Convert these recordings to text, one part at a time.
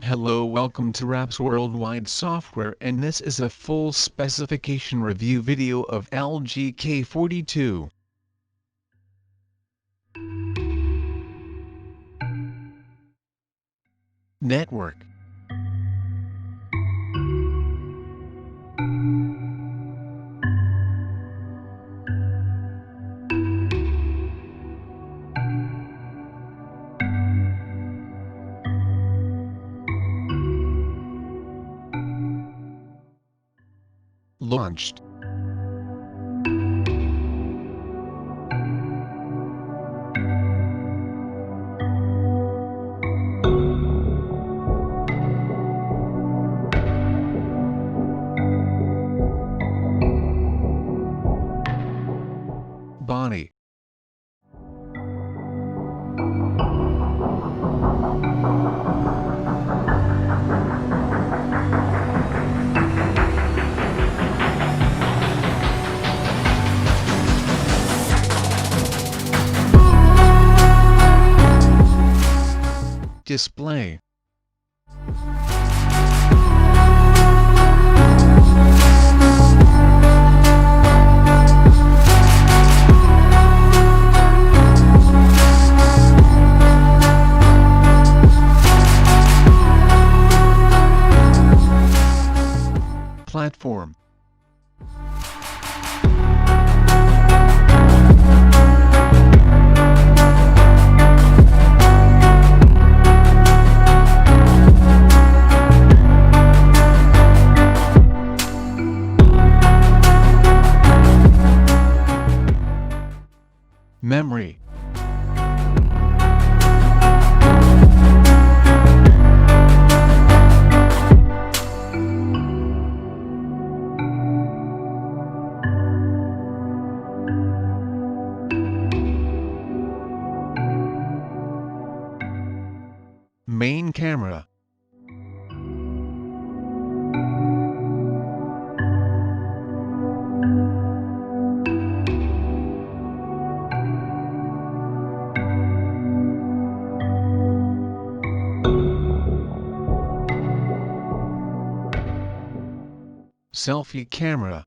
Hello, welcome to RapzWorldWide software, and this is a full specification review video of LG K42 network. Launched. Body. Display. Platform. Memory. Main camera. Selfie camera.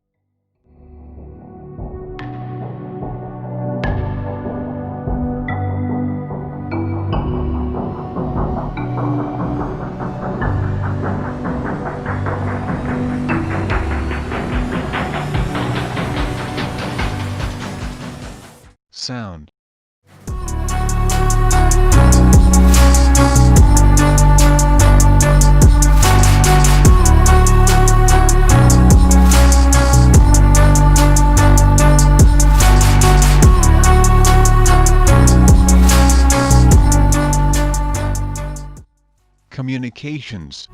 Sound. Communications.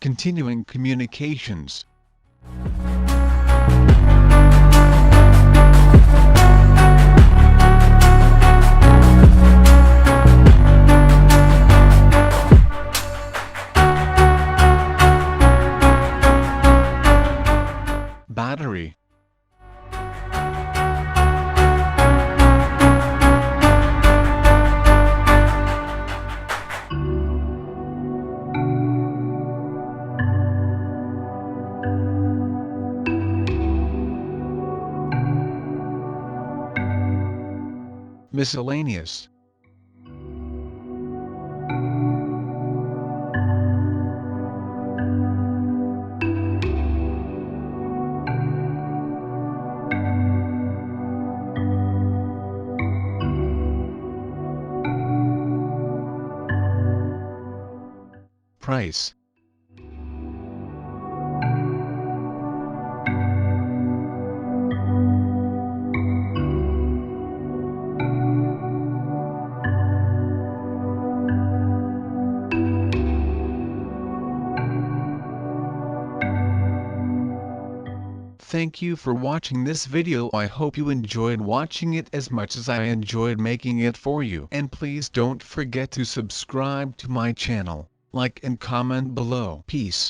Continuing communications. Battery. Miscellaneous. Price. Thank you for watching this video. I hope you enjoyed watching it as much as I enjoyed making it for you. And please don't forget to subscribe to my channel, like and comment below. Peace.